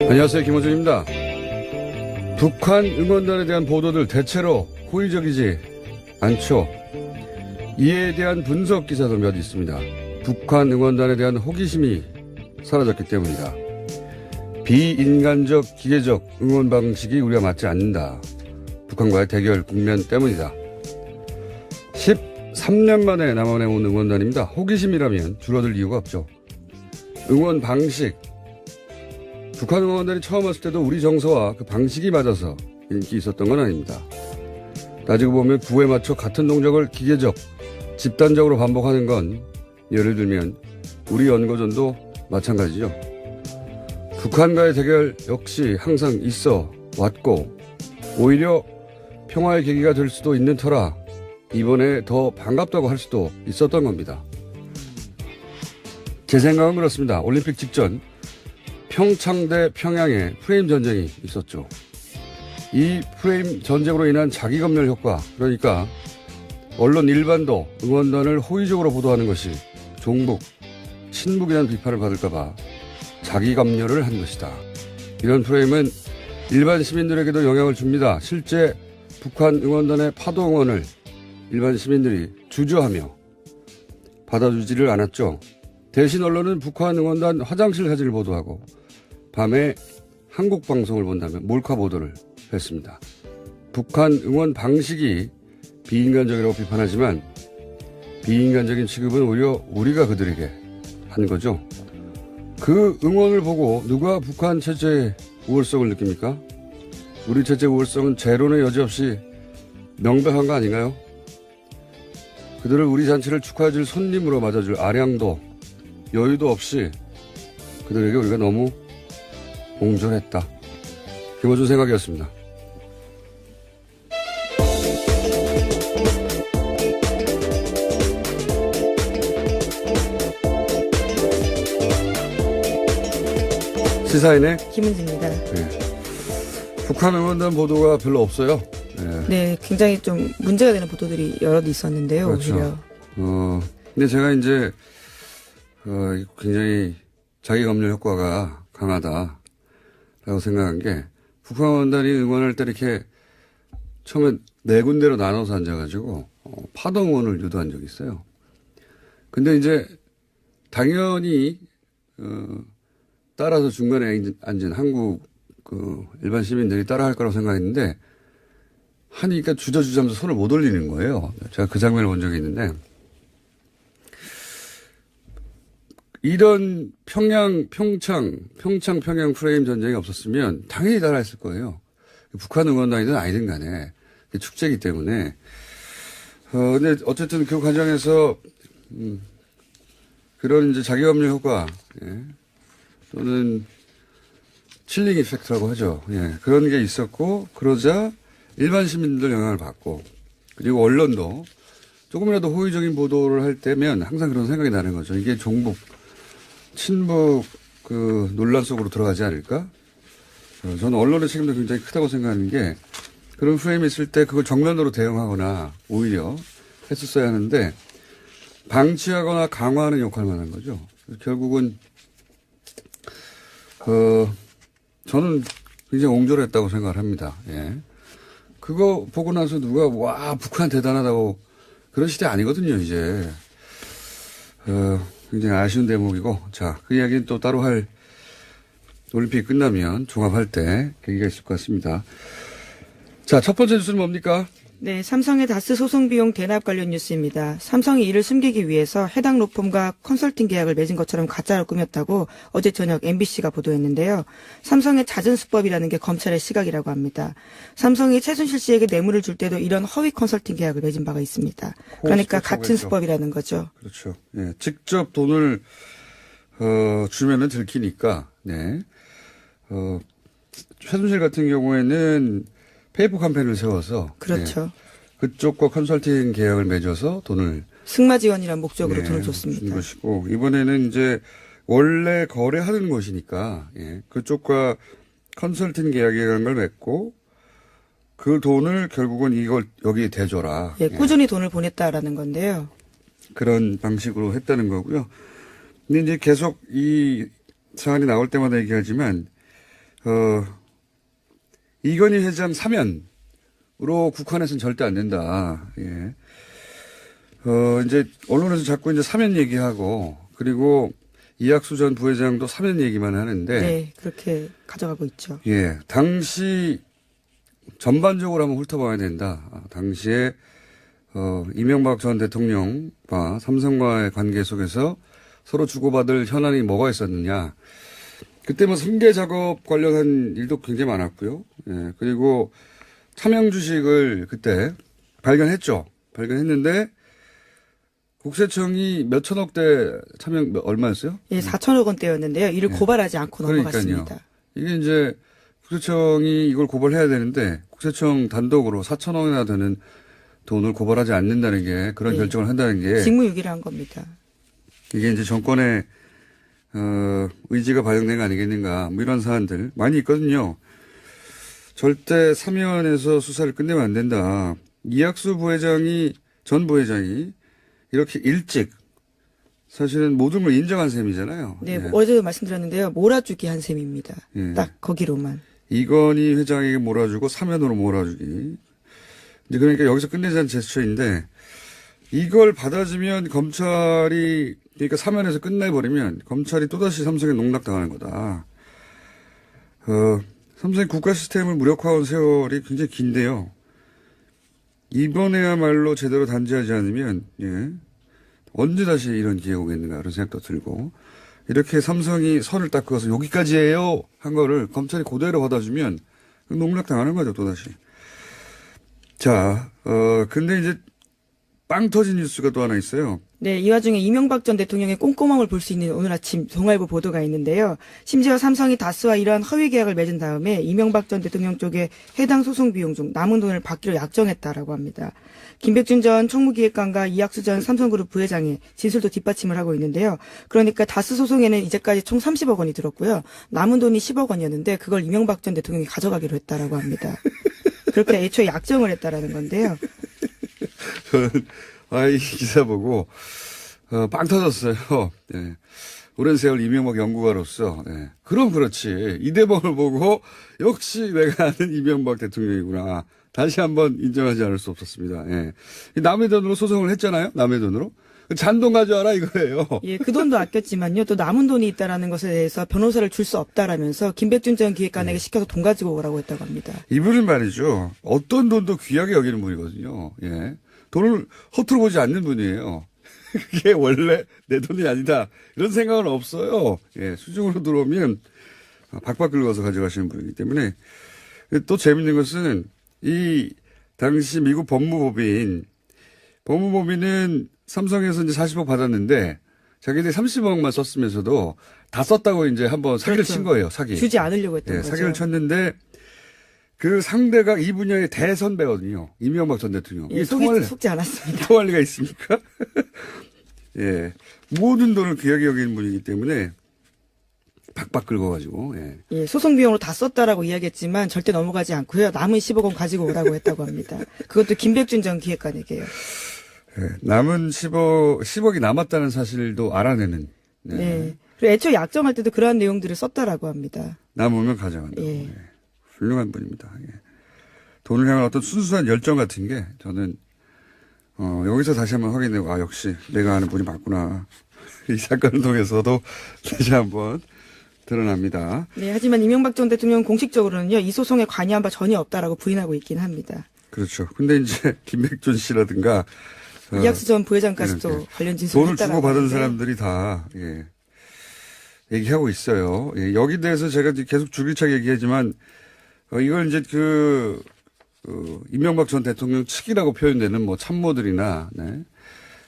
안녕하세요, 김호준입니다. 북한 응원단에 대한 보도들 대체로 호의적이지 않죠. 이에 대한 분석 기사도 몇 있습니다. 북한 응원단에 대한 호기심이 사라졌기 때문이다. 비인간적, 기계적 응원 방식이 우리와 맞지 않는다. 북한과의 대결 국면 때문이다. 13년 만에 남한에 온 응원단입니다. 호기심이라면 줄어들 이유가 없죠. 응원 방식. 북한 응원단이 처음 왔을 때도 우리 정서와 그 방식이 맞아서 인기 있었던 건 아닙니다. 따지고 보면 구호에 맞춰 같은 동작을 기계적, 집단적으로 반복하는 건 예를 들면 우리 연고전도 마찬가지죠. 북한과의 대결 역시 항상 있어 왔고 오히려 평화의 계기가 될 수도 있는 터라 이번에 더 반갑다고 할 수도 있었던 겁니다. 제 생각은 그렇습니다. 올림픽 직전 평창 대 평양에 프레임 전쟁이 있었죠. 이 프레임 전쟁으로 인한 자기검열 효과, 그러니까 언론 일반도 응원단을 호의적으로 보도하는 것이 종북, 친북이라는 비판을 받을까봐 자기검열을 한 것이다. 이런 프레임은 일반 시민들에게도 영향을 줍니다. 실제 북한 응원단의 파도 응원을 일반 시민들이 주저하며 받아주지를 않았죠. 대신 언론은 북한 응원단 화장실 사진을 보도하고 밤에 한국 방송을 본다면 몰카 보도를 했습니다. 북한 응원 방식이 비인간적이라고 비판하지만 비인간적인 취급은 오히려 우리가 그들에게 한 거죠. 그 응원을 보고 누가 북한 체제의 우월성을 느낍니까? 우리 체제 우월성은 제론의 여지 없이 명백한 거 아닌가요? 그들을 우리 잔치를 축하해줄 손님으로 맞아줄 아량도 여유도 없이 그들에게 우리가 너무 옹졸했다. 김호준 생각이었습니다. 시사인의 김은지입니다. 네. 북한 응원단 보도가 별로 없어요. 네. 네, 굉장히 좀 문제가 되는 보도들이 여럿 있었는데요. 그렇죠. 오히려. 근데 제가 이제 굉장히 자기검열 효과가 강하다라고 생각한 게 북한 응원단이 응원할 때 이렇게 처음에 네 군데로 나눠서 앉아가지고 파동 응원을 유도한 적이 있어요. 근데 이제 당연히 따라서 중간에 앉은 한국 일반 시민들이 따라할 거라고 생각했는데 하니까 주저주저하면서 손을 못 올리는 거예요. 제가 그 장면을 본 적이 있는데 이런 평창 평양 프레임 전쟁이 없었으면 당연히 따라했을 거예요. 북한 응원단이든 아니든 간에 축제이기 때문에. 근데 어쨌든 그 과정에서 그런 이제 자기검열 효과, 예. 또는 칠링 이펙트라고 하죠. 예. 그런 게 있었고 그러자 일반 시민들 영향을 받고 그리고 언론도 조금이라도 호의적인 보도를 할 때면 항상 그런 생각이 나는 거죠. 이게 종북, 친북 논란 속으로 들어가지 않을까? 저는 언론의 책임도 굉장히 크다고 생각하는 게 그런 프레임이 있을 때 그걸 정면으로 대응하거나 오히려 했었어야 하는데 방치하거나 강화하는 역할만 한 거죠. 결국은 저는 굉장히 옹졸했다고 생각을 합니다. 예. 그거 보고 나서 누가 와 북한 대단하다고 그런 시대 아니거든요 이제. 굉장히 아쉬운 대목이고 자 그 이야기는 또 따로 할 올림픽 끝나면 종합할 때 계기가 있을 것 같습니다. 자 첫 번째 뉴스는 뭡니까? 네, 삼성의 다스 소송 비용 대납 관련 뉴스입니다. 삼성이 이를 숨기기 위해서 해당 로펌과 컨설팅 계약을 맺은 것처럼 가짜로 꾸몄다고 어제 저녁 MBC가 보도했는데요. 삼성의 잦은 수법이라는 게 검찰의 시각이라고 합니다. 삼성이 최순실 씨에게 뇌물을 줄 때도 이런 허위 컨설팅 계약을 맺은 바가 있습니다. 그러니까 같은 수법이라는 거죠. 그렇죠. 예, 직접 돈을 주면은 들키니까. 네. 최순실 같은 경우에는 페이퍼 캠페인을 세워서 그렇죠. 네, 그쪽과 컨설팅 계약을 맺어서 돈을 승마 지원이라는 목적으로 네, 돈을 줬습니다. 준 것이고 이번에는 이제 원래 거래하는 것이니까 예, 그쪽과 컨설팅 계약이라는 걸 맺고 그 돈을 결국은 이걸 여기에 대줘라. 예, 꾸준히 돈을 보냈다라는 건데요. 그런 방식으로 했다는 거고요. 근데 이제 계속 이 사안이 나올 때마다 얘기하지만 이건희 회장 사면으로 국한해서는 절대 안 된다. 예. 이제 언론에서 자꾸 이제 사면 얘기하고 그리고 이학수 전 부회장도 사면 얘기만 하는데. 네, 그렇게 가져가고 있죠. 예. 당시 전반적으로 한번 훑어봐야 된다. 당시에 이명박 전 대통령과 삼성과의 관계 속에서 서로 주고받을 현안이 뭐가 있었느냐. 그때 뭐 승계 작업 관련한 일도 굉장히 많았고요. 예. 그리고 차명 주식을 그때 발견했죠. 발견했는데 국세청이 몇 천억대 차명 얼마였어요? 예, 4천억 원대였는데요. 이를 고발하지 않고 넘어갔습니다. 이게 이제 국세청이 이걸 고발해야 되는데 국세청 단독으로 4천억이나 되는 돈을 고발하지 않는다는 게 그런 결정을 한다는 게 직무유기를 한 겁니다. 이게 이제 정권의 의지가 반영된 거 아니겠는가 뭐 이런 사안들 많이 있거든요. 절대 사면에서 수사를 끝내면 안 된다. 이학수 전 부회장이 이렇게 일찍 사실은 모든 걸 인정한 셈이잖아요. 네, 예. 어제도 말씀드렸는데요. 몰아주기 한 셈입니다. 예. 딱 거기로만. 이건희 회장에게 몰아주고 사면으로 몰아주기. 이제 그러니까 여기서 끝내자는 제스처인데 이걸 받아주면 검찰이 그러니까 사면에서 끝내버리면 검찰이 또다시 삼성에 농락당하는 거다. 삼성의 국가 시스템을 무력화한 세월이 굉장히 긴데요. 이번에야말로 제대로 단죄하지 않으면 예, 언제 다시 이런 기회가 오겠는가 그런 생각도 들고 이렇게 삼성이 선을 딱 그어서 여기까지예요 한 거를 검찰이 그대로 받아주면 농락당하는 거죠 또다시. 자, 근데 이제 빵 터진 뉴스가 또 하나 있어요. 네, 이 와중에 이명박 전 대통령의 꼼꼼함을 볼 수 있는 오늘 아침 동아일보 보도가 있는데요. 심지어 삼성이 다스와 이러한 허위 계약을 맺은 다음에 이명박 전 대통령 쪽에 해당 소송 비용 중 남은 돈을 받기로 약정했다라고 합니다. 김백준 전 총무기획관과 이학수 전 삼성그룹 부회장의 진술도 뒷받침을 하고 있는데요. 그러니까 다스 소송에는 이제까지 총 30억 원이 들었고요. 남은 돈이 10억 원이었는데 그걸 이명박 전 대통령이 가져가기로 했다라고 합니다. 그렇게 애초에 약정을 했다라는 건데요. 저는 이 기사 보고 빵 터졌어요. 예. 오랜 세월 이명박 연구가로서 그럼 그렇지. 이대범을 보고 역시 내가 아는 이명박 대통령이구나. 다시 한번 인정하지 않을 수 없었습니다. 예. 남의 돈으로 소송을 했잖아요. 남의 돈으로. 잔돈 가져와라 이거예요. 예, 그 돈도 아꼈지만요. 또 남은 돈이 있다라는 것에 대해서 변호사를 줄 수 없다라면서 김백준 전 기획관에게 시켜서 돈 가지고 오라고 했다고 합니다. 이분은 말이죠. 어떤 돈도 귀하게 여기는 분이거든요. 예. 돈을 허투루 보지 않는 분이에요. 그게 원래 내 돈이 아니다. 이런 생각은 없어요. 예. 수중으로 들어오면 박박 긁어서 가져가시는 분이기 때문에 또 재밌는 것은 이 당시 미국 법무법인은 삼성에서 이제 40억 받았는데 자기들이 30억만 썼으면서도 다 썼다고 이제 한번 사기를 친 거예요. 사기. 주지 않으려고 했던 거죠. 사기를 쳤는데 그 상대가 이 분야의 대선배거든요. 이명박 전 대통령. 예, 속지 않았습니다. 통할 리가 있습니까? 예. 모든 돈을 귀하게 여기는 분이기 때문에 박박 긁어가지고. 예, 소송 비용으로 다 썼다라고 이야기했지만 절대 넘어가지 않고요. 남은 10억 원 가지고 오라고 했다고 합니다. 그것도 김백준 전 기획관에게요. 예, 남은 10억이 남았다는 사실도 알아내는. 네. 그리고 애초에 약정할 때도 그러한 내용들을 썼다라고 합니다. 남으면 가져간다. 예. 훌륭한 분입니다. 예. 돈을 향한 어떤 순수한 열정 같은 게 저는 여기서 다시 한번 확인되고 역시 내가 아는 분이 맞구나. 이 사건을 통해서도 다시 한번 드러납니다. 네, 하지만 이명박 전 대통령은 공식적으로는요, 이 소송에 관여한 바 전혀 없다라고 부인하고 있긴 합니다. 그렇죠. 근데 이제 김백준 씨라든가 이학수 전 부회장까지도 관련 진술을 돈을 했다라고 주고 받은 하는데. 사람들이 다 얘기하고 있어요. 예, 여기 대해서 제가 계속 줄기차게 얘기하지만 이걸 이제 이명박 전 대통령 측이라고 표현되는 뭐 참모들이나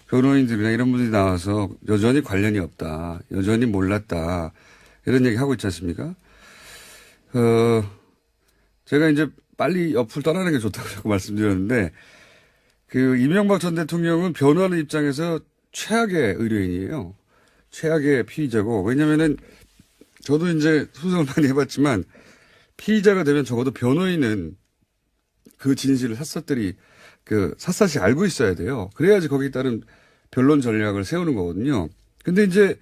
변호인들이나 이런 분들이 나와서 여전히 관련이 없다. 여전히 몰랐다. 이런 얘기 하고 있지 않습니까? 제가 이제 빨리 옆을 떠나는 게 좋다고 자꾸 말씀드렸는데 이명박 전 대통령은 변호하는 입장에서 최악의 의뢰인이에요. 최악의 피의자고, 왜냐면은 저도 이제 소송을 많이 해봤지만 피의자가 되면 적어도 변호인은 그 진실을 샅샅이 알고 있어야 돼요. 그래야지 거기에 따른 변론 전략을 세우는 거거든요. 근데 이제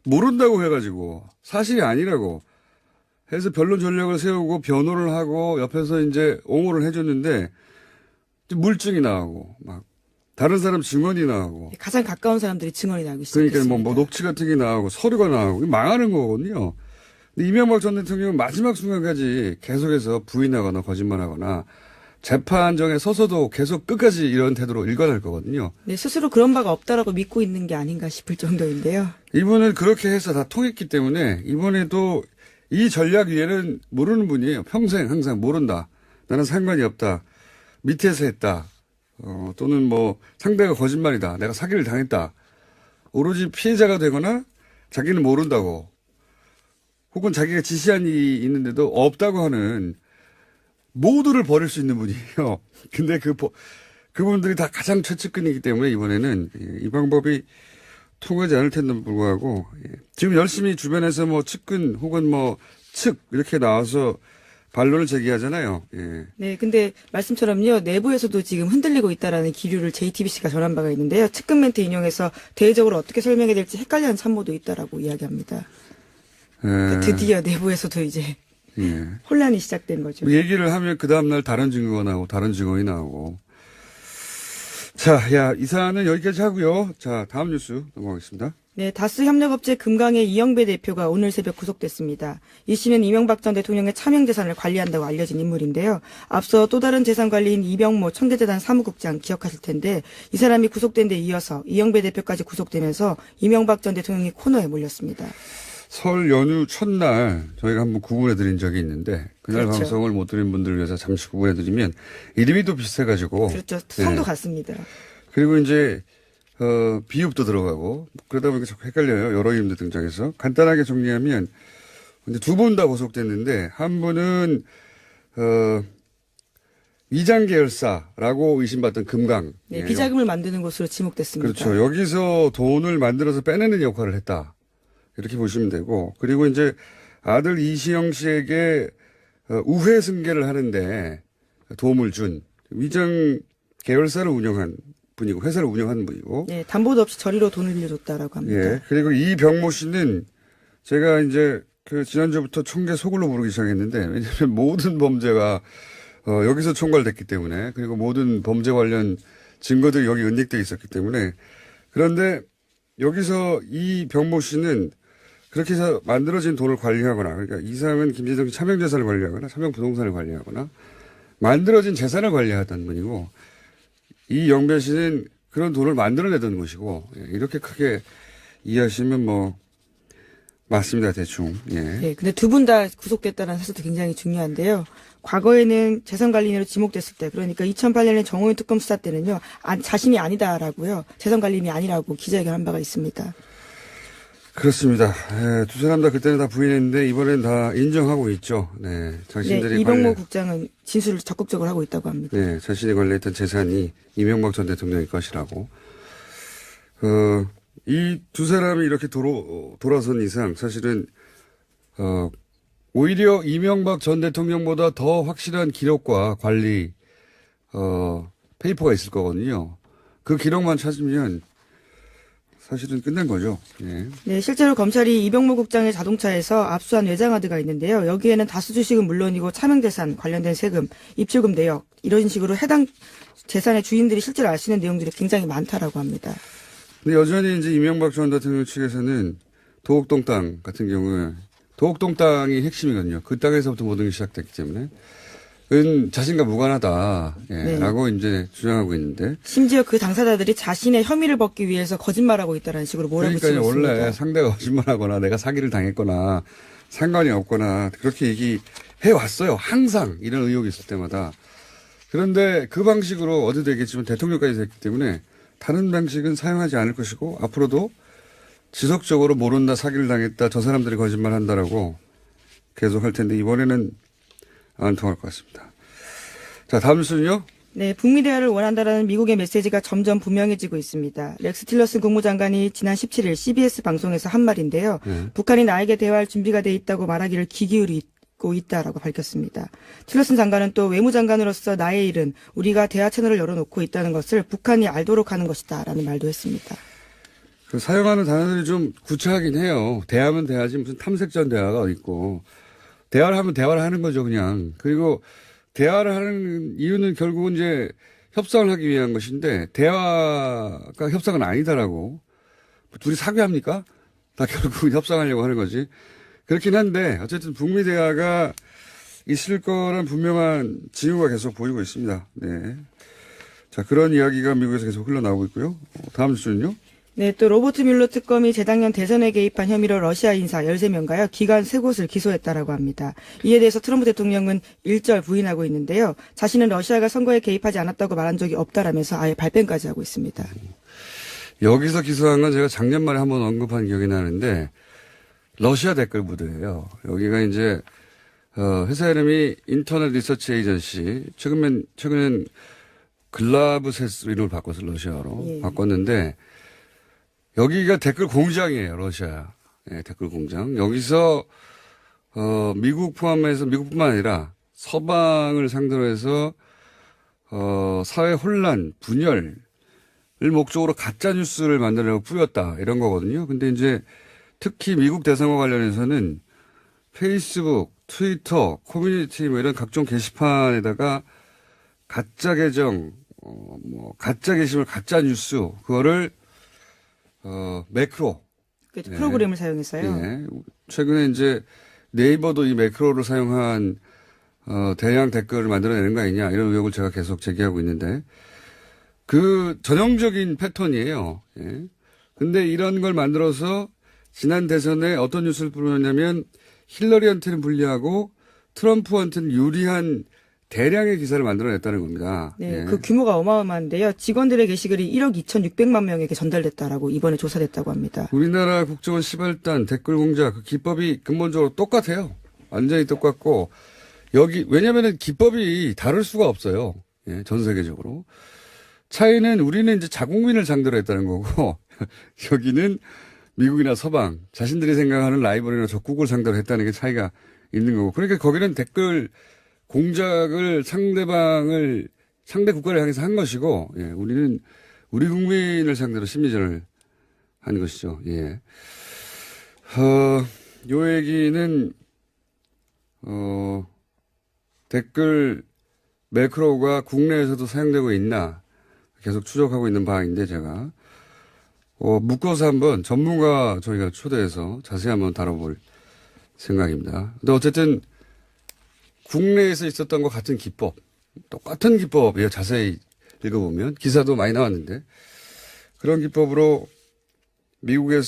모른다고 해가지고 사실이 아니라고 해서 변론 전략을 세우고 변호를 하고 옆에서 이제 옹호를 해줬는데 물증이 나오고 막 다른 사람 증언이 나오고 가장 가까운 사람들이 증언이 나오기 시작했습니다. 그러니까 뭐 녹취 같은 게 나오고 서류가 나오고 망하는 거거든요. 근데 이명박 전 대통령은 마지막 순간까지 계속해서 부인하거나 거짓말하거나 재판정에 서서도 계속 끝까지 이런 태도로 일관할 거거든요. 네, 스스로 그런 바가 없다라고 믿고 있는 게 아닌가 싶을 정도인데요. 이분은 그렇게 해서 다 통했기 때문에 이번에도 이 전략 위에는 모르는 분이에요. 평생 항상 모른다. 나는 상관이 없다. 밑에서 했다. 또는 뭐 상대가 거짓말이다. 내가 사기를 당했다. 오로지 피해자가 되거나 자기는 모른다고 혹은 자기가 지시한 일이 있는데도 없다고 하는 모두를 버릴 수 있는 분이에요. 근데 그분들이 다 가장 최측근이기 때문에 이번에는 이 방법이 통하지 않을 텐데 불구하고 지금 열심히 주변에서 뭐 측근 혹은 뭐 측 이렇게 나와서 반론을 제기하잖아요. 예. 네, 근데 말씀처럼요, 내부에서도 지금 흔들리고 있다라는 기류를 JTBC가 전한 바가 있는데요. 측근 멘트 인용해서 대외적으로 어떻게 설명해야 될지 헷갈려하는 참모도 있다라고 이야기합니다. 그러니까 드디어 내부에서도 이제 예. 혼란이 시작된 거죠. 얘기를 하면 그 다음날 다른 증거가 나오고 다른 증언이 나오고. 자, 이 사안은 여기까지 하고요. 자, 다음 뉴스 넘어가겠습니다. 네, 다스 협력업체 금강의 이영배 대표가 오늘 새벽 구속됐습니다. 이 씨는 이명박 전 대통령의 차명 재산을 관리한다고 알려진 인물인데요. 앞서 또 다른 재산 관리인 이병모 청계재단 사무국장 기억하실 텐데 이 사람이 구속된 데 이어서 이영배 대표까지 구속되면서 이명박 전 대통령이 코너에 몰렸습니다. 설 연휴 첫날 저희가 한번 구분해 드린 적이 있는데 그날 그렇죠. 방송을 못 드린 분들을 위해서 잠시 구분해 드리면 이름이 또 비슷해가지고. 그렇죠. 성도 네. 같습니다. 그리고 이제 비읍도 들어가고 그러다 보니까 자꾸 헷갈려요. 여러 이름도 등장해서. 간단하게 정리하면 이제 두 분 다 구속됐는데 한 분은 위장 계열사라고 의심받던 금강. 네, 예, 비자금을 만드는 곳으로 지목됐습니다. 그렇죠. 여기서 돈을 만들어서 빼내는 역할을 했다. 이렇게 보시면 되고 그리고 이제 아들 이시영 씨에게 우회 승계를 하는데 도움을 준 위장 계열사를 운영한 분이고 회사를 운영하는 분이고. 네, 담보도 없이 저리로 돈을 빌려줬다라고 합니다. 예. 그리고 이병모 씨는 제가 이제 그 지난주부터 총계 소굴로 부르기 시작했는데 왜냐하면 모든 범죄가 여기서 총괄됐기 때문에 그리고 모든 범죄 관련 증거들이 여기 은닉되어 있었기 때문에 그런데 여기서 이병모 씨는 그렇게 해서 만들어진 돈을 관리하거나 그러니까 이 사람은 김재정 차명 재산을 관리하거나 차명 부동산을 관리하거나 만들어진 재산을 관리하던 분이고 이 영배 씨는 그런 돈을 만들어내던 것이고 이렇게 크게 이해하시면 뭐 맞습니다. 대충. 예. 네, 근데 두 분 다 구속됐다는 사실도 굉장히 중요한데요. 과거에는 재산관리인으로 지목됐을 때, 그러니까 2008년에 정호윤 특검 수사 때는요, 자신이 아니다라고요, 재산관리인이 아니라고 기자회견한 바가 있습니다. 그렇습니다. 예, 두 사람 다 그때는 다 부인했는데 이번엔 다 인정하고 있죠. 네, 자신들이 네, 이병모 국장은 진술을 적극적으로 하고 있다고 합니다. 네, 자신이 관리했던 재산이 이명박 전 대통령의 것이라고. 이 두 사람이 이렇게 돌아선 이상 사실은 오히려 이명박 전 대통령보다 더 확실한 기록과 관리 페이퍼가 있을 거거든요. 그 기록만 찾으면 사실은 끝난 거죠. 예. 네, 실제로 검찰이 이병모 국장의 자동차에서 압수한 외장하드가 있는데요. 여기에는 다수 주식은 물론이고 차명재산 관련된 세금, 입출금 내역 이런 식으로 해당 재산의 주인들이 실제로 알 수 있는 내용들이 굉장히 많다라고 합니다. 근데 여전히 이제 이명박 전 대통령 측에서는 도곡동 땅 같은 경우에 도곡동 땅이 핵심이거든요. 그 땅에서부터 모든 게 시작됐기 때문에 자신과 무관하다. 예, 네. 라고 이제 주장하고 있는데. 심지어 그 당사자들이 자신의 혐의를 벗기 위해서 거짓말하고 있다는 식으로 몰아붙이고 그러니까 있습니다. 원래 상대가 거짓말하거나 내가 사기를 당했거나 상관이 없거나 그렇게 얘기해 왔어요. 항상 이런 의혹이 있을 때마다. 그런데 그 방식으로 어디 되겠지만 대통령까지 됐기 때문에 다른 방식은 사용하지 않을 것이고 앞으로도 지속적으로 모른다, 사기를 당했다, 저 사람들이 거짓말한다라고 계속 할 텐데 이번에는 안 통할 것 같습니다. 자, 다음 뉴스는요. 네, 북미 대화를 원한다라는 미국의 메시지가 점점 분명해지고 있습니다. 렉스 틸러슨 국무장관이 지난 17일 CBS 방송에서 한 말인데요. 북한이 나에게 대화할 준비가 돼 있다고 말하기를 귀 기울이고 있다라고 밝혔습니다. 틸러슨 장관은 또 외무장관으로서 나의 일은 우리가 대화 채널을 열어놓고 있다는 것을 북한이 알도록 하는 것이다라는 말도 했습니다. 그 사용하는 단어들이 좀 구차하긴 해요. 대화면 대화지 무슨 탐색전 대화가 있고 대화를 하면 대화를 하는 거죠, 그냥. 그리고 대화를 하는 이유는 결국은 이제 협상을 하기 위한 것인데 대화가 협상은 아니다라고. 둘이 사귀합니까? 다 결국은 협상하려고 하는 거지. 그렇긴 한데 어쨌든 북미 대화가 있을 거란 분명한 징후가 계속 보이고 있습니다. 네. 자, 그런 이야기가 미국에서 계속 흘러나오고 있고요. 다음 뉴스는요? 네, 또 로버트 뮬러 특검이 재작년 대선에 개입한 혐의로 러시아 인사 13명가요, 기관 3곳을 기소했다라고 합니다. 이에 대해서 트럼프 대통령은 일절 부인하고 있는데요. 자신은 러시아가 선거에 개입하지 않았다고 말한 적이 없다라면서 아예 발뺌까지 하고 있습니다. 여기서 기소한 건 제가 작년 말에 한번 언급한 기억이 나는데 러시아 댓글 부대예요. 여기가 이제 회사 이름이 인터넷 리서치 에이전시. 최근엔 글라브세스 이름을 바꿔서 러시아로 예. 바꿨는데 여기가 댓글 공장이에요. 러시아. 예, 댓글 공장. 여기서 미국 포함해서 미국뿐만 아니라 서방을 상대로 해서 사회 혼란, 분열을 목적으로 가짜 뉴스를 만들려고 뿌렸다 이런 거거든요. 근데 이제 특히 미국 대선과 관련해서는 페이스북, 트위터, 커뮤니티 뭐 이런 각종 게시판에다가 가짜 계정, 가짜 게시물, 가짜 뉴스 그거를 매크로. 그렇죠. 네. 프로그램을 사용했어요. 네. 최근에 이제 네이버도 이 매크로를 사용한, 대량 댓글을 만들어내는 거 아니냐, 이런 의혹을 제가 계속 제기하고 있는데, 그 전형적인 패턴이에요. 예. 근데 이런 걸 만들어서 지난 대선에 어떤 뉴스를 뿌렸냐면, 힐러리한테는 불리하고 트럼프한테는 유리한 대량의 기사를 만들어냈다는 겁니다. 네, 예. 그 규모가 어마어마한데요. 직원들의 게시글이 1억 2,600만 명에게 전달됐다라고 이번에 조사됐다고 합니다. 우리나라 국정원 시발단 댓글 공작 그 기법이 근본적으로 똑같아요. 완전히 똑같고 왜냐면은 기법이 다를 수가 없어요. 예, 전 세계적으로. 차이는 우리는 이제 자국민을 상대로 했다는 거고 여기는 미국이나 서방 자신들이 생각하는 라이벌이나 적국을 상대로 했다는 게 차이가 있는 거고. 그러니까 거기는 댓글 공작을 상대 국가를 향해서 한 것이고, 예, 우리는 우리 국민을 상대로 심리전을 한 것이죠. 예. 요 얘기는, 댓글 매크로가 국내에서도 사용되고 있나 계속 추적하고 있는 바인데 제가, 묶어서 한번 전문가 저희가 초대해서 자세히 한번 다뤄볼 생각입니다. 근데 어쨌든 국내에서 있었던 것 같은 기법, 똑같은 기법이에요. 자세히 읽어보면 기사도 많이 나왔는데 그런 기법으로 미국의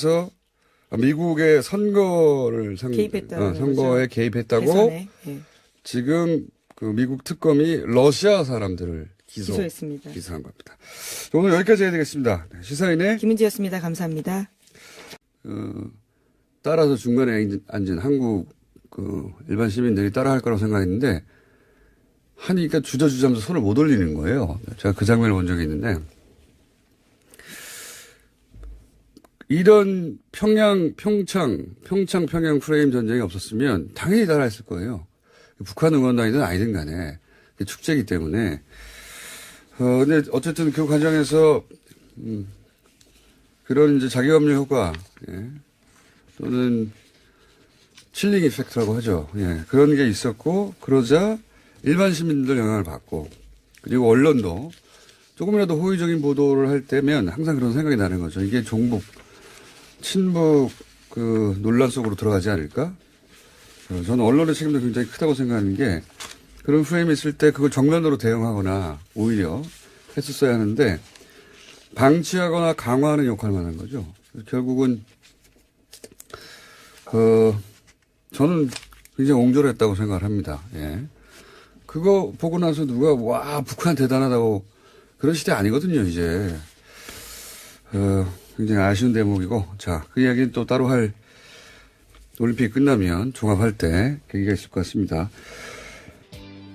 선거를 선거에 개입했다고 대선에, 예. 지금 그 미국 특검이 러시아 사람들을 기소했습니다. 기소한 겁니다. 오늘 여기까지 해야 되겠습니다. 시사인의 김은지였습니다. 감사합니다. 따라서 중간에 앉은 한국 일반 시민들이 따라할 거라고 생각했는데 하니까 주저주저하면서 손을 못 올리는 거예요. 제가 그 장면을 본 적이 있는데 이런 평양 평양 전쟁이 없었으면 당연히 따라했을 거예요. 북한 응원단이든 아니든 간에 축제이기 때문에 근데 어쨌든 그 과정에서 그런 이제 자기검열 효과, 예. 또는 칠링 이펙트라고 하죠. 예. 그런 게 있었고, 그러자 일반 시민들 영향을 받고, 그리고 언론도 조금이라도 호의적인 보도를 할 때면 항상 그런 생각이 나는 거죠. 이게 친북 논란 속으로 들어가지 않을까? 저는 언론의 책임도 굉장히 크다고 생각하는 게 그런 프레임이 있을 때 그걸 정면으로 대응하거나 오히려 했었어야 하는데 방치하거나 강화하는 역할만 한 거죠. 결국은 저는 굉장히 옹졸했다고 생각을 합니다. 예. 그거 보고 나서 누가 와 북한 대단하다고 그런 시대 아니거든요 이제. 굉장히 아쉬운 대목이고 자 그 이야기는 또 따로 할 올림픽 끝나면 종합할 때 계기가 있을 것 같습니다.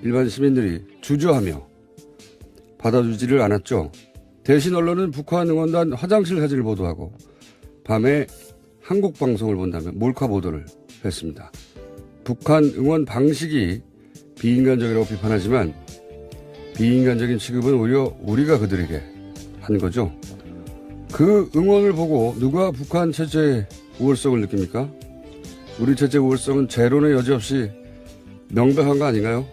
일반 시민들이 주저하며 받아주지를 않았죠. 대신 언론은 북한 응원단 화장실 사진을 보도하고 밤에 한국 방송을 본다면 몰카 보도를 했습니다. 북한 응원 방식이 비인간적이라고 비판하지만 비인간적인 취급은 오히려 우리가 그들에게 한 거죠. 그 응원을 보고 누가 북한 체제의 우월성을 느낍니까? 우리 체제 우월성은 제로는 여지없이 명백한 거 아닌가요?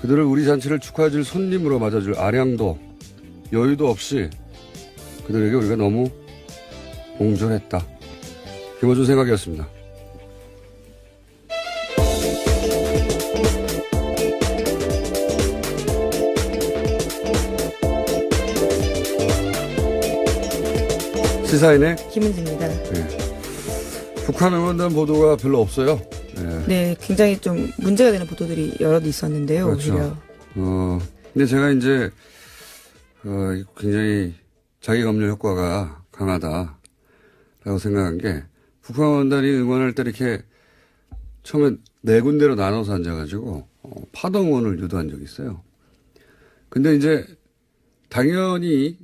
그들을 우리 잔치를 축하해줄 손님으로 맞아줄 아량도 여유도 없이 그들에게 우리가 너무 옹졸했다. 김어준 생각이었습니다. 시사인의 김은지입니다. 네. 북한 응원단 보도가 별로 없어요. 네. 네, 굉장히 좀 문제가 되는 보도들이 여러 있었는데요. 그렇죠. 오히려. 근데 제가 이제 굉장히 자기검열 효과가 강하다라고 생각한 게 북한 응원단이 응원할 때 이렇게 처음엔 네 군데로 나눠서 앉아가지고 파동 응원을 유도한 적이 있어요. 근데 이제 당연히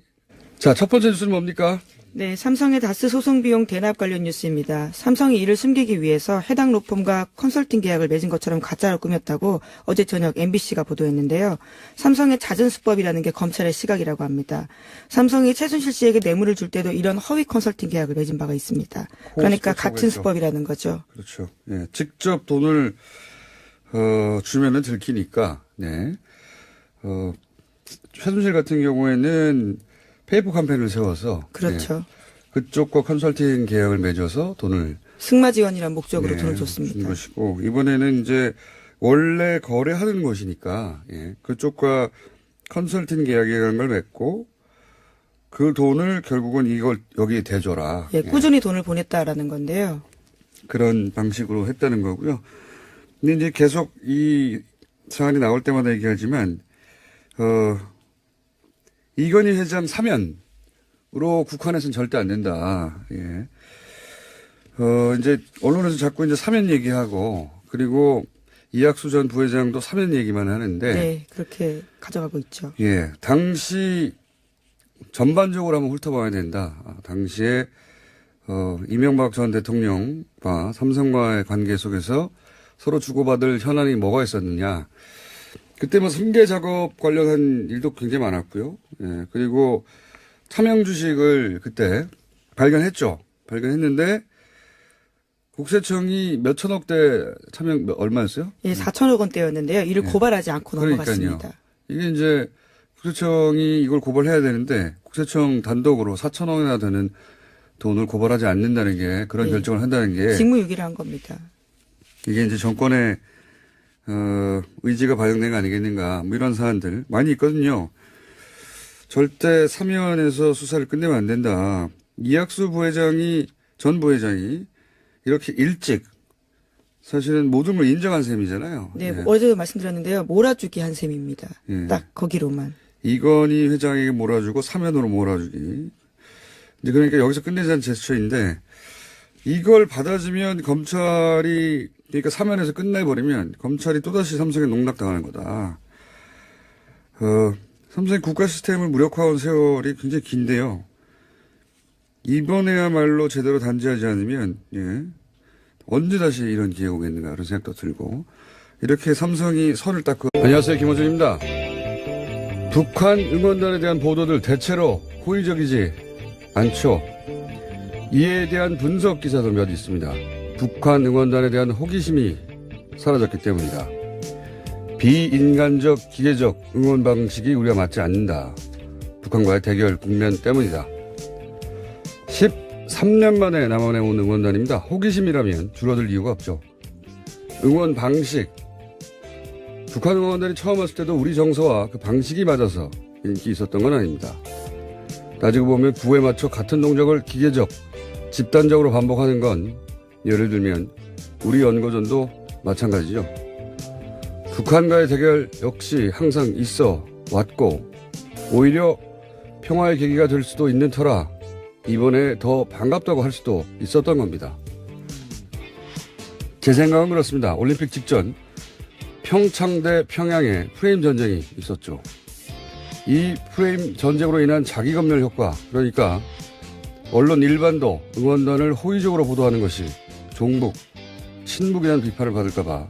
자, 첫 번째 뉴스는 뭡니까? 네, 삼성의 다스 소송 비용 대납 관련 뉴스입니다. 삼성이 이를 숨기기 위해서 해당 로펌과 컨설팅 계약을 맺은 것처럼 가짜를 꾸몄다고 어제 저녁 MBC가 보도했는데요. 삼성의 잦은 수법이라는 게 검찰의 시각이라고 합니다. 삼성이 최순실 씨에게 뇌물을 줄 때도 이런 허위 컨설팅 계약을 맺은 바가 있습니다. 그러니까 같은 수법이라는 거죠. 그렇죠. 예, 직접 돈을 주면은 들키니까. 네. 최순실 같은 경우에는 페이퍼 캠페인을 세워서 그렇죠. 네, 그쪽과 컨설팅 계약을 맺어서 돈을 승마 지원이라는 목적으로 네, 돈을 준 줬습니다. 것이고 이번에는 이제 원래 거래하는 것이니까 예, 그쪽과 컨설팅 계약이라는 걸 맺고 그 돈을 결국은 이걸 여기에 대줘라. 예, 꾸준히 돈을 보냈다라는 건데요. 그런 방식으로 했다는 거고요. 근데 이제 계속 이 사안이 나올 때마다 얘기하지만 이건희 회장 사면으로 국한해서는 절대 안 된다. 예. 이제 언론에서 자꾸 이제 사면 얘기하고 그리고 이학수 전 부회장도 사면 얘기만 하는데. 네, 그렇게 가져가고 있죠. 예. 당시 전반적으로 한번 훑어봐야 된다. 당시에 이명박 전 대통령과 삼성과의 관계 속에서 서로 주고받을 현안이 뭐가 있었느냐. 그때 뭐 승계 작업 관련한 일도 굉장히 많았고요. 예, 그리고 차명 주식을 그때 발견했죠. 발견했는데 국세청이 몇 천억대 차명 얼마였어요? 예, 4천억 원대였는데요. 이를 고발하지 않고 넘어갔습니다. 이게 이제 국세청이 이걸 고발해야 되는데 국세청 단독으로 4천억이나 되는 돈을 고발하지 않는다는 게 그런 결정을 한다는 게 직무유기를 한 겁니다. 이게 이제 정권의 의지가 반영된 거 아니겠는가, 뭐 이런 사안들 많이 있거든요. 절대 사면에서 수사를 끝내면 안 된다. 이학수 전 부회장이 이렇게 일찍 사실은 모든 걸 인정한 셈이잖아요. 네, 예. 어제도 말씀드렸는데요. 몰아주기 한 셈입니다. 예. 딱 거기로만. 이건희 회장에게 몰아주고 사면으로 몰아주기. 이제 그러니까 여기서 끝내자는 제스처인데 이걸 받아주면 검찰이 그러니까 사면에서 끝내버리면 검찰이 또다시 삼성에 농락당하는 거다. 삼성이 국가 시스템을 무력화한 세월이 굉장히 긴데요. 이번에야말로 제대로 단죄하지 않으면 예, 언제 다시 이런 기회가 오겠는가 그런 생각도 들고 이렇게 삼성이 선을 닦고. 안녕하세요, 김호준입니다. 북한 응원단에 대한 보도들 대체로 호의적이지 않죠. 이에 대한 분석 기사도 몇 있습니다. 북한 응원단에 대한 호기심이 사라졌기 때문이다. 비인간적 기계적 응원 방식이 우리가 맞지 않는다. 북한과의 대결 국면 때문이다. 13년 만에 남한에 온 응원단입니다. 호기심이라면 줄어들 이유가 없죠. 응원 방식. 북한 응원단이 처음 왔을 때도 우리 정서와 그 방식이 맞아서 인기 있었던 건 아닙니다. 따지고 보면 구에 맞춰 같은 동작을 기계적, 집단적으로 반복하는 건 예를 들면 우리 연고전도 마찬가지죠. 북한과의 대결 역시 항상 있어 왔고 오히려 평화의 계기가 될 수도 있는 터라 이번에 더 반갑다고 할 수도 있었던 겁니다. 제 생각은 그렇습니다. 올림픽 직전 평창 대 평양에 프레임 전쟁이 있었죠. 이 프레임 전쟁으로 인한 자기검열 효과, 그러니까 언론 일반도 응원단을 호의적으로 보도하는 것이 종북, 친북이라는 비판을 받을까봐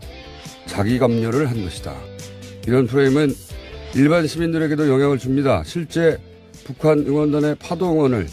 자기검열을 한 것이다. 이런 프레임은 일반 시민들에게도 영향을 줍니다. 실제 북한 응원단의 파도 응원을